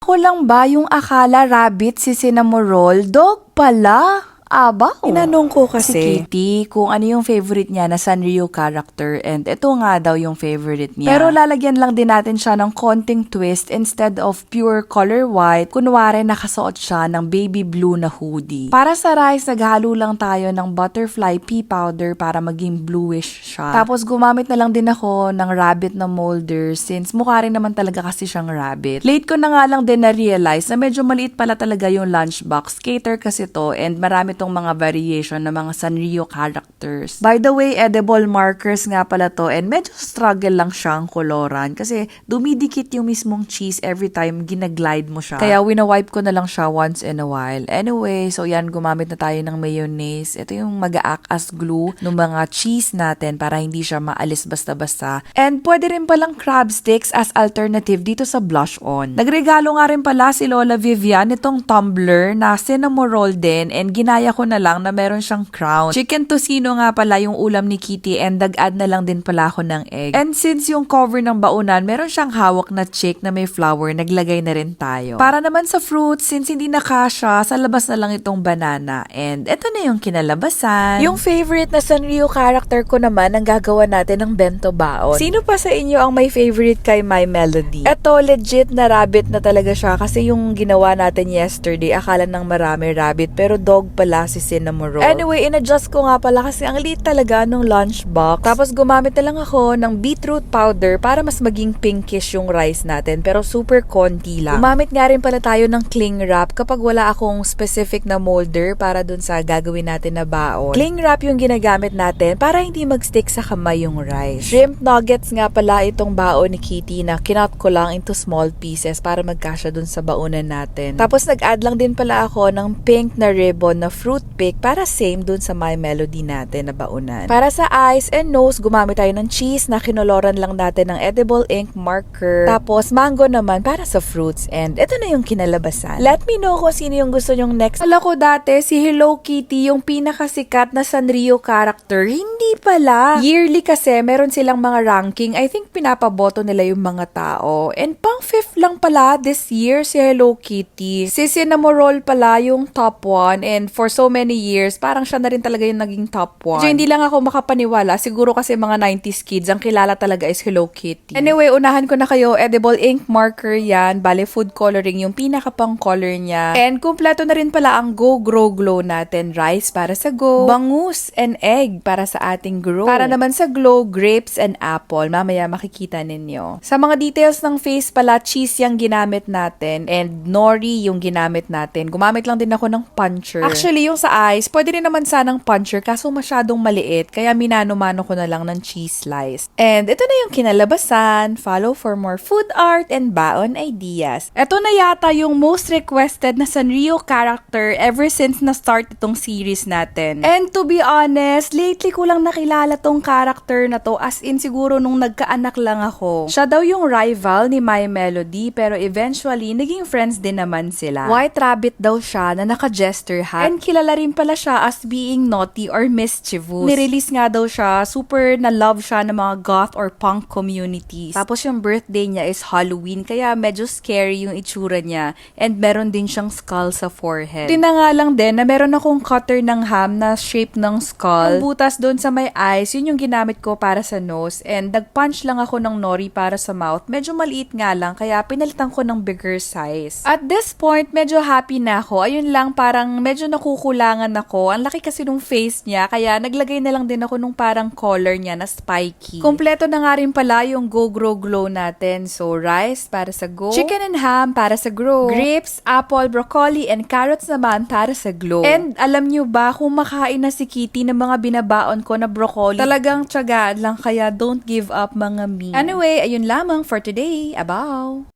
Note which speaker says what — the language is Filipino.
Speaker 1: Ako lang ba yung akala rabbit si Cinnamoroll? Dog pala! Aba,
Speaker 2: Tinanong ko
Speaker 1: si
Speaker 2: kasi,
Speaker 1: Kitty kung ano yung favorite niya na Sanrio character and ito nga daw yung favorite niya. Pero lalagyan lang din natin siya ng konting twist instead of pure color white. Kunwari nakasuot siya ng baby blue na hoodie. Para sa rice, naghalo lang tayo ng butterfly pea powder para maging bluish siya. Tapos gumamit na lang din ako ng rabbit na molder since mukha rin naman talaga kasi siyang rabbit. Late ko na nga lang din na-realize na medyo maliit pala talaga yung lunchbox. Cater kasi to and marami tong mga variation ng mga Sanrio characters. By the way, edible markers nga pala to and medyo struggle lang siyang koloran kasi dumidikit yung mismong cheese every time ginaglide mo siya. Kaya wina-wipe ko na lang siya once in a while. Anyway, so yan, gumamit na tayo ng mayonnaise. Ito yung mag-a-act as glue ng mga cheese natin para hindi siya maalis basta-basta. And pwede rin palang crab sticks as alternative dito sa blush on. Nagregalo nga rin pala si Lola Vivian itong tumbler na Cinnamoroll din and ginaya ko na lang na meron siyang crown. Chicken tocino nga pala yung ulam ni Kitty and dag-add na lang din pala ako ng egg. And since yung cover ng baunan, meron siyang hawak na chick na may flower, naglagay na rin tayo. Para naman sa fruits, since hindi na kasha, sa labas na lang itong banana. And eto na yung kinalabasan.
Speaker 2: yung favorite na Sanrio character ko naman ang gagawa natin ng bento baon. Sino pa sa inyo ang may favorite kay My Melody? Eto, legit na rabbit na talaga siya kasi yung ginawa natin yesterday, akala ng marami rabbit pero dog pala si Cinnamoroll. Anyway, in-adjust ko nga pala kasi ang liit talaga nung lunchbox. Tapos gumamit na lang ako ng beetroot powder para mas maging pinkish yung rice natin pero super konti lang. Gumamit nga rin pala tayo ng cling wrap kapag wala akong specific na molder para dun sa gagawin natin na baon. Cling wrap yung ginagamit natin para hindi mag-stick sa kamay yung rice. Shrimp nuggets nga pala itong baon ni Kitty na kinot ko lang into small pieces para magkasya dun sa baonan natin. Tapos nag-add lang din pala ako ng pink na ribbon na fruit pick para same dun sa My Melody natin na baunan. Para sa eyes and nose, gumamit tayo ng cheese na kinoloran lang natin ng edible ink marker. Tapos mango naman para sa fruits. And ito na yung kinalabasan. Let me know kung sino yung gusto nyong next.
Speaker 1: Alam ko dati, si Hello Kitty yung pinakasikat na Sanrio character. Hindi pala. Yearly kasi, meron silang mga ranking. I think pinapaboto nila yung mga tao. And pang 5th lang pala this year si Hello Kitty. Si Cinnamoroll pala yung top 1 and for so many years, parang siya na rin talaga yung naging top 1. So, hindi lang ako makapaniwala. Siguro kasi mga 90s kids, ang kilala talaga is Hello Kitty. Anyway, unahan ko na kayo. Edible ink marker yan. Bale, food coloring yung pinakapang color niya. And kumpleto na rin pala ang Go Grow Glow natin. Rice para sa go. Bangus and egg para sa ating grow. Para naman sa glow, grapes and apple. Mamaya makikita ninyo. Sa mga details ng face pala, cheese yung ginamit natin. And nori yung ginamit natin. Gumamit lang din ako ng puncher. Actually, yung sa eyes, pwede rin naman sanang puncher kaso masyadong maliit. Kaya minano-mano ko na lang ng cheese slice. And ito na yung kinalabasan. Follow for more food art and baon ideas. Ito na yata yung most requested na Sanrio character ever since na-start itong series natin. And to be honest, lately ko lang nakilala tong character na to as in siguro nung nagkaanak lang ako. Siya daw yung rival ni My Melody pero eventually naging friends din naman sila. White rabbit daw siya na naka-jester hat. And kilala rin pala siya as being naughty or mischievous. Nirelease nga daw siya, super na-love siya ng mga goth or punk communities. Tapos yung birthday niya is Halloween kaya medyo scary yung itsura niya and meron din siyang skull sa forehead. Tina nga lang din na meron akong cutter ng ham na shape ng skull. Ang butas doon sa may eyes, yun yung ginamit ko para sa nose and nag-punch lang ako ng nori para sa mouth. Medyo maliit nga lang kaya pinalitan ko ng bigger size. At this point, medyo happy na ako. Ayun lang, parang medyo nakukulangan ako. Ang laki kasi nung face niya kaya naglagay na lang din ako nung parang color niya na spiky. Kompleto na nga rin pala yung Go Grow Glow natin. So, rice para sa go, chicken and ham para sa grow, grapes, apple, broccoli, and carrots naman para sa glow. And alam nyo ba kung makain na si Kitty ng mga binabaon ko na broccoli, talagang tiyagaan lang kaya don't give up mga me. Anyway, ayun lamang for today. Abaw!